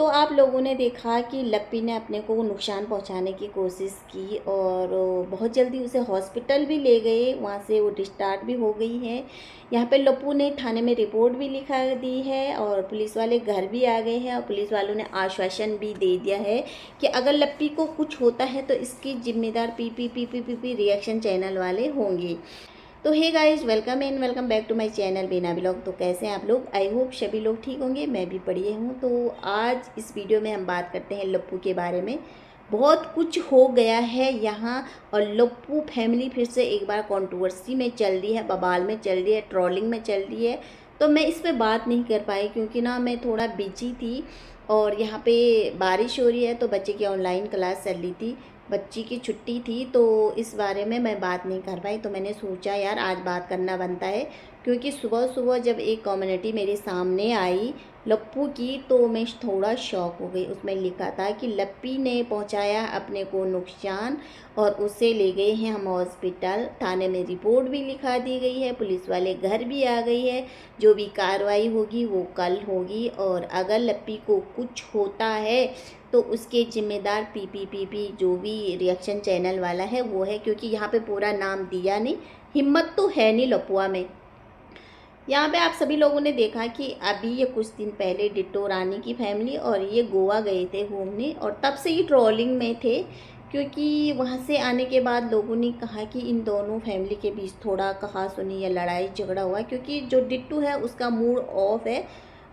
तो आप लोगों ने देखा कि लप्पी ने अपने को नुकसान पहुंचाने की कोशिश की और बहुत जल्दी उसे हॉस्पिटल भी ले गए, वहां से वो डिस्चार्ज भी हो गई है। यहाँ पे लप्पू ने थाने में रिपोर्ट भी लिखा दी है और पुलिस वाले घर भी आ गए हैं और पुलिस वालों ने आश्वासन भी दे दिया है कि अगर लप्पी को कुछ होता है तो इसकी जिम्मेदार पी रिएक्शन चैनल वाले होंगे। तो hey guys, welcome and welcome back to my channel Beena blog. तो कैसे हैं आप लोग? आई होप सभी लोग ठीक होंगे, मैं भी बढ़िया हूँ। तो आज इस वीडियो में हम बात करते हैं लप्पू के बारे में। बहुत कुछ हो गया है यहाँ और लप्पू फैमिली फिर से एक बार कंट्रोवर्सी में चल रही है, बवाल में चल रही है, ट्रोलिंग में चल रही है। तो मैं इस पर बात नहीं कर पाई क्योंकि ना मैं थोड़ा बिजी थी और यहाँ पे बारिश हो रही है तो बच्चे की ऑनलाइन क्लास चल रही थी, बच्ची की छुट्टी थी, तो इस बारे में मैं बात नहीं कर पाई। तो मैंने सोचा यार आज बात करना बनता है क्योंकि सुबह सुबह जब एक कम्युनिटी मेरे सामने आई लप्पू की तो मैं थोड़ा शॉक हो गई। उसमें लिखा था कि लप्पी ने पहुंचाया अपने को नुकसान और उसे ले गए हैं हम हॉस्पिटल, थाने में रिपोर्ट भी लिखा दी गई है, पुलिस वाले घर भी आ गई है, जो भी कार्रवाई होगी वो कल होगी और अगर लप्पी को कुछ होता है तो उसके जिम्मेदार पी जो भी रिएक्शन चैनल वाला है वो है, क्योंकि यहाँ पे पूरा नाम दिया नहीं, हिम्मत तो है नहीं लपुआ में। यहाँ पे आप सभी लोगों ने देखा कि अभी ये कुछ दिन पहले डिट्टो रानी की फैमिली और ये गोवा गए थे घूमने और तब से ही ट्रोलिंग में थे क्योंकि वहाँ से आने के बाद लोगों ने कहा कि इन दोनों फैमिली के बीच थोड़ा कहा सुनी या लड़ाई झगड़ा हुआ, क्योंकि जो डिट्टू है उसका मूड ऑफ है।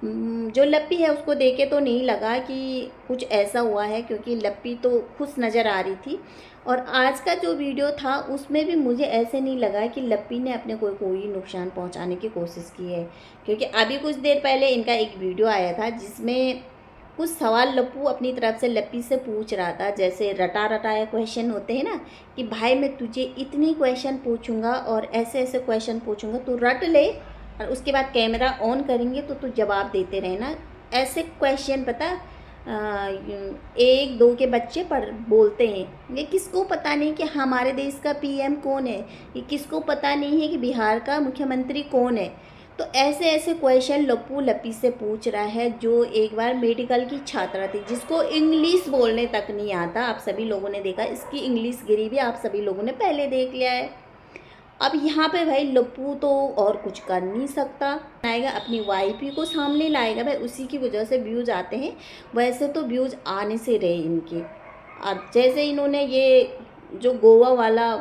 जो लप्पी है उसको देखे तो नहीं लगा कि कुछ ऐसा हुआ है क्योंकि लप्पी तो खुश नज़र आ रही थी। और आज का जो वीडियो था उसमें भी मुझे ऐसे नहीं लगा कि लप्पी ने अपने कोई नुकसान पहुंचाने की कोशिश की है, क्योंकि अभी कुछ देर पहले इनका एक वीडियो आया था जिसमें कुछ सवाल लप्पू अपनी तरफ से लप्पी से पूछ रहा था, जैसे रटा रटाया क्वेश्चन होते हैं ना कि भाई मैं तुझे इतनी क्वेश्चन पूछूंगा और ऐसे ऐसे क्वेश्चन पूछूंगा, तू रट ले और उसके बाद कैमरा ऑन करेंगे तो तू जवाब देते रहना। ऐसे क्वेश्चन पता एक दो के बच्चे पर बोलते हैं। ये किसको पता नहीं कि हमारे देश का पीएम कौन है, ये किसको पता नहीं है कि बिहार का मुख्यमंत्री कौन है। तो ऐसे ऐसे क्वेश्चन लप्पू लप्पी से पूछ रहा है, जो एक बार मेडिकल की छात्रा थी जिसको इंग्लिश बोलने तक नहीं आता। आप सभी लोगों ने देखा, इसकी इंग्लिश गिरी भी आप सभी लोगों ने पहले देख लिया है। अब यहाँ पे भाई लप्पू तो और कुछ कर नहीं सकता, आएगा अपनी वाइफ ही को सामने लाएगा भाई, उसी की वजह से व्यूज़ आते हैं। वैसे तो व्यूज़ आने से रहे इनके। अब जैसे इन्होंने ये जो गोवा वाला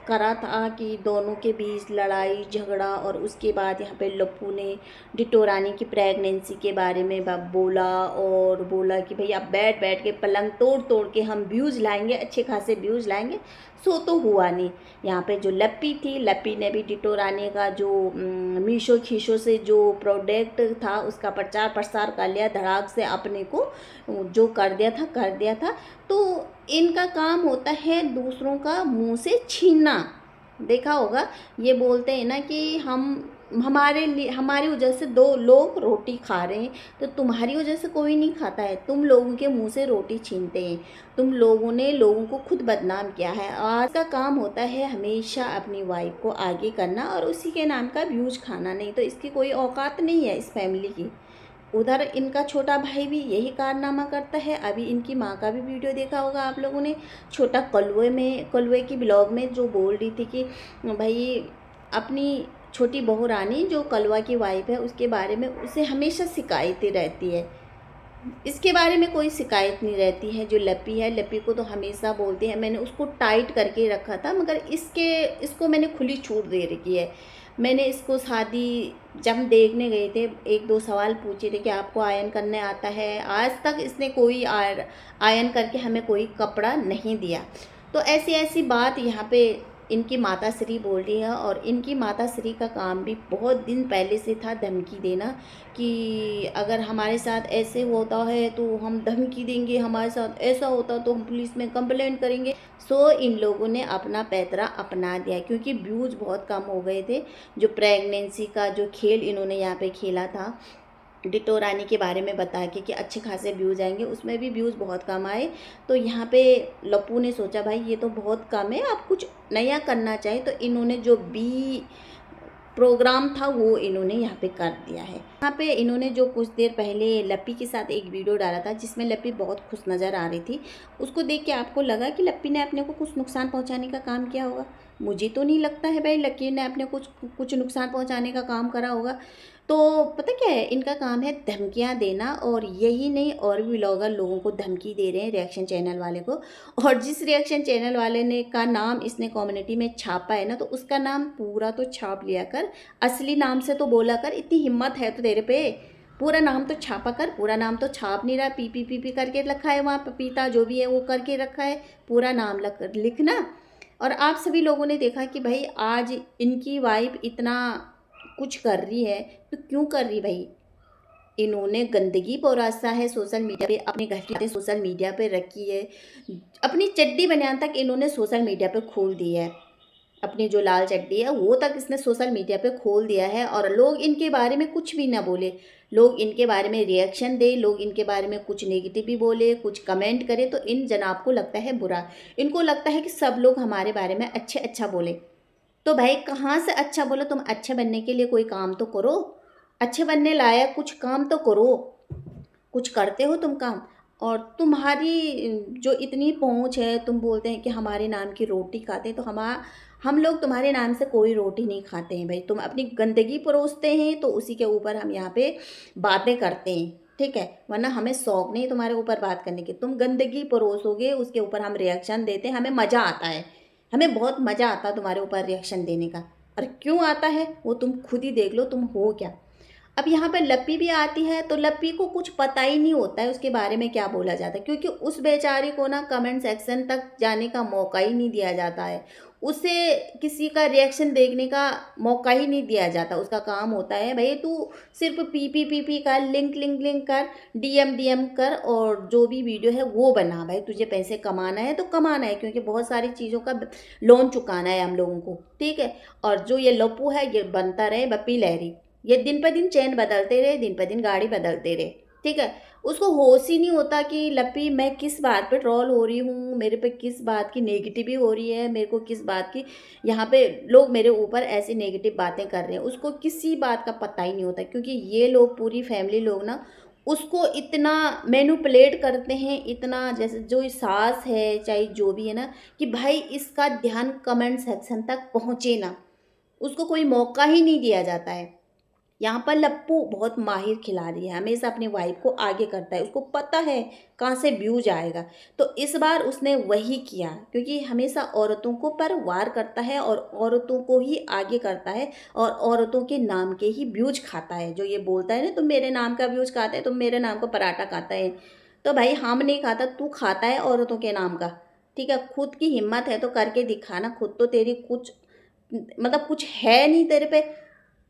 करा था कि दोनों के बीच लड़ाई झगड़ा और उसके बाद यहाँ पे लप्पू ने डिट्टो रानी की प्रेगनेंसी के बारे में बोला और बोला कि भाई अब बैठ बैठ के पलंग तोड़ तोड़ के हम व्यूज़ लाएंगे, अच्छे खासे व्यूज़ लाएंगे। सो तो हुआ नहीं। यहाँ पे जो लप्पी थी, लप्पी ने भी डिट्टो रानी का जो मीशो खीशो से जो प्रोडक्ट था उसका प्रचार प्रसार कर लिया, धड़ाक से अपने को जो कर दिया था। तो इनका काम होता है दूसरों का मुंह से छीनना। देखा होगा, ये बोलते हैं ना कि हमारे लिए हमारी वजह से दो लोग रोटी खा रहे हैं, तो तुम्हारी वजह से कोई नहीं खाता है, तुम लोगों के मुंह से रोटी छीनते हैं, तुम लोगों ने लोगों को खुद बदनाम किया है। आज का काम होता है हमेशा अपनी वाइफ को आगे करना और उसी के नाम का व्यूज खाना, नहीं तो इसकी कोई औकात नहीं है इस फैमिली की। उधर इनका छोटा भाई भी यही कारनामा करता है। अभी इनकी माँ का भी वीडियो देखा होगा आप लोगों ने, छोटा कलवे की ब्लॉग में जो बोल रही थी कि भाई अपनी छोटी बहू रानी जो कलवा की वाइफ है उसके बारे में उसे हमेशा शिकायतें रहती है, इसके बारे में कोई शिकायत नहीं रहती है। जो लप्पी है, लप्पी को तो हमेशा बोलते हैं, मैंने उसको टाइट करके रखा था मगर इसको मैंने खुली छूट दे रखी है। मैंने इसको शादी जब हम देखने गए थे एक दो सवाल पूछे थे कि आपको आयरन करने आता है, आज तक इसने कोई आयरन करके हमें कोई कपड़ा नहीं दिया। तो ऐसी ऐसी बात यहाँ पे इनकी माता श्री बोल रही है और इनकी माता श्री का काम भी बहुत दिन पहले से था धमकी देना कि अगर हमारे साथ ऐसे होता है तो हम धमकी देंगे, हमारे साथ ऐसा होता तो हम पुलिस में कंप्लेंट करेंगे। सो इन लोगों ने अपना पैतरा अपना दिया क्योंकि व्यूज़ बहुत कम हो गए थे। जो प्रेगनेंसी का जो खेल इन्होंने यहाँ पे खेला था डिट्टो रानी के बारे में बता के कि अच्छे खासे व्यूज़ आएंगे, उसमें भी व्यूज़ बहुत कम आए। तो यहाँ पे लप्पू ने सोचा भाई ये तो बहुत कम है, आप कुछ नया करना चाहिए। तो इन्होंने जो प्रोग्राम था वो इन्होंने यहाँ पे कर दिया है। यहाँ पे इन्होंने जो कुछ देर पहले लप्पी के साथ एक वीडियो डाला था जिसमें लप्पी बहुत खुश नज़र आ रही थी, उसको देख के आपको लगा कि लप्पी ने अपने को कुछ नुकसान पहुँचाने का काम किया होगा? मुझे तो नहीं लगता है भाई लक्की ने अपने कुछ नुकसान पहुँचाने का काम करा होगा। तो पता क्या है, इनका काम है धमकियाँ देना, और यही नहीं और भी व्लॉगर लोगों को धमकी दे रहे हैं, रिएक्शन चैनल वाले को। और जिस रिएक्शन चैनल वाले ने का नाम इसने कम्युनिटी में छापा है ना, तो उसका नाम पूरा तो छाप लिया कर, असली नाम से तो बोला कर। इतनी हिम्मत है तो तेरे पे, पूरा नाम तो छापा कर। पूरा नाम तो छाप नहीं रहा, पी करके रखा है वहाँ पपीता जो भी है वो करके रखा है, पूरा नाम लिखना। और आप सभी लोगों ने देखा कि भाई आज इनकी वाइफ इतना कुछ कर रही है, तो क्यों कर रही भाई? इन्होंने गंदगी परोसा है सोशल मीडिया पे, अपने घर की बातें सोशल मीडिया पे रखी है, अपनी चड्डी बनियान तक इन्होंने सोशल मीडिया पे खोल दी है। अपनी जो लाल चड्डी है वो तक इसने सोशल मीडिया पे खोल दिया है, और लोग इनके बारे में कुछ भी ना बोले, लोग इनके बारे में रिएक्शन दे, लोग इनके बारे में कुछ नेगेटिव भी बोले, कुछ कमेंट करे, तो इन जनाब को लगता है बुरा। इनको लगता है कि सब लोग हमारे बारे में अच्छा बोले। तो भाई कहाँ से अच्छा बोलो? तुम अच्छे बनने के लिए कोई काम तो करो, अच्छे बनने लायक कुछ काम तो करो। कुछ करते हो तुम काम? और तुम्हारी जो इतनी पहुंच है, तुम बोलते हैं कि हमारे नाम की रोटी खाते हैं, तो हम लोग तुम्हारे नाम से कोई रोटी नहीं खाते हैं भाई। तुम अपनी गंदगी परोसते हैं तो उसी के ऊपर हम यहाँ पे बातें करते हैं, ठीक है? वरना हमें शौक नहीं तुम्हारे ऊपर बात करने की। तुम गंदगी परोसोगे उसके ऊपर हम रिएक्शन देते हैं, हमें मज़ा आता है, हमें बहुत मज़ा आता है तुम्हारे ऊपर रिएक्शन देने का। और क्यों आता है वो तुम खुद ही देख लो, तुम हो क्या। अब यहाँ पे लप्पी भी आती है, तो लप्पी को कुछ पता ही नहीं होता है उसके बारे में क्या बोला जाता है, क्योंकि उस बेचारी को ना कमेंट सेक्शन तक जाने का मौका ही नहीं दिया जाता है, उसे किसी का रिएक्शन देखने का मौका ही नहीं दिया जाता। उसका काम होता है भाई तू सिर्फ पी कर, लिंक कर, डीएम कर, और जो भी वीडियो है वो बना। भाई तुझे पैसे कमाना है तो कमाना है, क्योंकि बहुत सारी चीज़ों का लोन चुकाना है हम लोगों को, ठीक है? और जो ये लप्पू है ये बनता रहे बप्पी लहरी, ये दिन पर दिन चैन बदलते रहे, दिन पर दिन गाड़ी बदलते रहे, ठीक है? उसको होश ही नहीं होता कि लप्पी मैं किस बात पे ट्रोल हो रही हूँ, मेरे पे किस बात की नेगेटिव हो रही है, मेरे को किस बात की यहाँ पे लोग मेरे ऊपर ऐसी नेगेटिव बातें कर रहे हैं। उसको किसी बात का पता ही नहीं होता, क्योंकि ये लोग पूरी फैमिली लोग ना उसको इतना मैनिपुलेट करते हैं, इतना, जैसे जो सास है चाहे जो भी है ना, कि भाई इसका ध्यान कमेंट सेक्शन तक पहुँचे ना, उसको कोई मौका ही नहीं दिया जाता है। यहाँ पर लप्पू बहुत माहिर खिलाड़ी है, हमेशा अपनी वाइफ को आगे करता है, उसको पता है कहाँ से व्यूज आएगा। तो इस बार उसने वही किया, क्योंकि हमेशा औरतों को पर वार करता है और औरतों को ही आगे करता है, और औरतों के नाम के ही व्यूज खाता है। जो ये बोलता है ना तुम मेरे नाम का व्यूज खाते हैं, तुम मेरे नाम का पराठा खाता है, तो भाई हम नहीं खाता, तू खाता है औरतों के नाम का, ठीक है? खुद की हिम्मत है तो करके दिखाना। खुद तो तेरी कुछ मतलब कुछ है नहीं तेरे पे,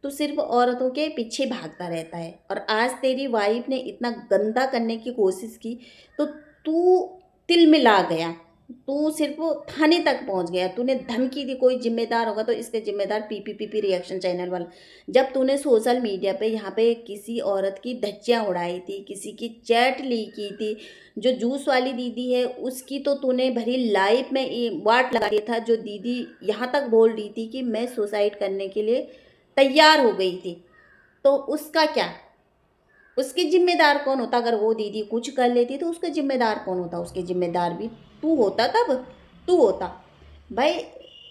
तू सिर्फ औरतों के पीछे भागता रहता है। और आज तेरी वाइफ ने इतना गंदा करने की कोशिश की, तो तू तिल मिला गया, तू सिर्फ थाने तक पहुंच गया, तूने धमकी दी। कोई जिम्मेदार होगा तो इसके जिम्मेदार पी रिएक्शन चैनल वाला। जब तूने सोशल मीडिया पे यहाँ पे किसी औरत की धज्जियाँ उड़ाई थी, किसी की चैट लीक की थी, जो जूस वाली दीदी है उसकी तो तूने भरी लाइफ में वाट लगा दिया था। जो दीदी यहाँ तक बोल रही थी कि मैं सुसाइड करने के लिए तैयार हो गई थी, तो उसका क्या, उसके जिम्मेदार कौन होता? अगर वो दीदी कुछ कर लेती तो उसका जिम्मेदार कौन होता? उसके जिम्मेदार भी तू होता, तब तू होता भाई।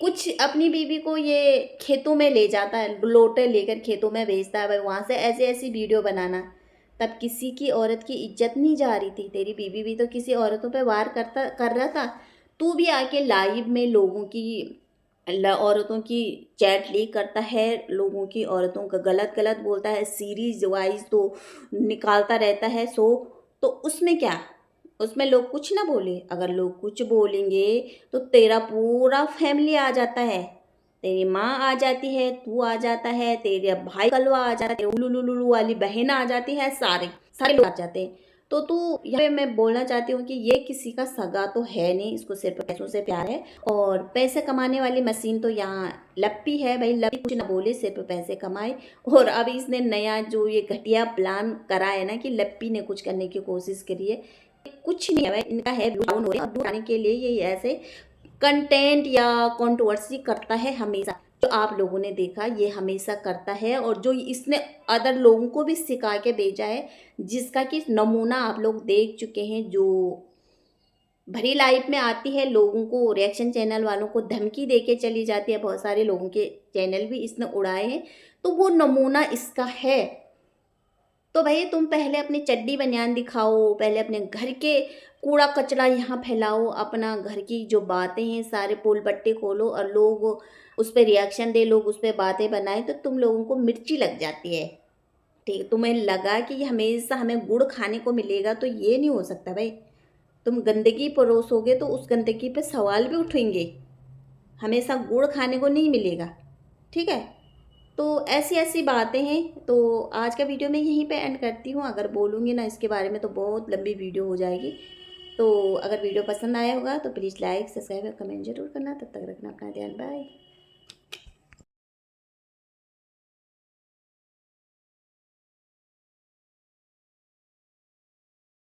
कुछ अपनी बीवी को ये खेतों में ले जाता है, लोटे लेकर खेतों में भेजता है भाई, वहाँ से ऐसे ऐसी वीडियो बनाना, तब किसी की औरत की इज्जत नहीं जा रही थी। तेरी बीवी भी तो किसी औरतों पे वार कर रहा था, तू भी आके लाइव में लोगों की औरतों की चैट लीक करता है, लोगों की औरतों का गलत गलत बोलता है, सीरीज वाइज तो निकालता रहता है। तो उसमें क्या, उसमें लोग कुछ ना बोले? अगर लोग कुछ बोलेंगे तो तेरा पूरा फैमिली आ जाता है, तेरी माँ आ जाती है, तू आ जाता है, तेरे भाई कलवा आ जाता है, उलू लुलू वाली बहन आ जाती है, सारे सारे लोग आ जाते हैं। तो तू यहाँ पे मैं बोलना चाहती हूँ कि ये किसी का सगा तो है नहीं, इसको सिर्फ पैसों से प्यार है, और पैसे कमाने वाली मशीन तो यहाँ लप्पी है भाई। लप्पी कुछ ना बोले, सिर्फ पैसे कमाए। और अब इसने नया जो ये घटिया प्लान करा है ना कि लप्पी ने कुछ करने की कोशिश करी है, कुछ नहीं है भाई, इनका है व्यू डाउन हो रहे हैं, और व्यू आने के लिए ये ऐसे कंटेंट या कंट्रोवर्सी करता है हमेशा। जो आप लोगों ने देखा ये हमेशा करता है, और जो इसने अदर लोगों को भी सिखा के भेजा है, जिसका कि नमूना आप लोग देख चुके हैं। जो भरी लाइफ में आती है, लोगों को, रिएक्शन चैनल वालों को धमकी दे के चली जाती है, बहुत सारे लोगों के चैनल भी इसने उड़ाए हैं, तो वो नमूना इसका है। तो भाई तुम पहले अपनी चड्डी बनियान दिखाओ, पहले अपने घर के कूड़ा कचरा यहाँ फैलाओ, अपना घर की जो बातें हैं सारे पोल बट्टे खोलो और लोग उस पर रिएक्शन दे, लोग उस पर बातें बनाए, तो तुम लोगों को मिर्ची लग जाती है। ठीक, तुम्हें लगा कि हमेशा हमें गुड़ खाने को मिलेगा, तो ये नहीं हो सकता भाई। तुम गंदगी परोसोगे तो उस गंदगी पे सवाल भी उठेंगे, हमेशा गुड़ खाने को नहीं मिलेगा। ठीक है, तो ऐसी ऐसी बातें हैं। तो आज का वीडियो मैं यहीं पे एंड करती हूँ। अगर बोलूँगी ना इसके बारे में तो बहुत लंबी वीडियो हो जाएगी। तो अगर वीडियो पसंद आया होगा तो प्लीज़ लाइक, सब्सक्राइब और कमेंट जरूर करना। तब तक रखना अपना ध्यान, बाय।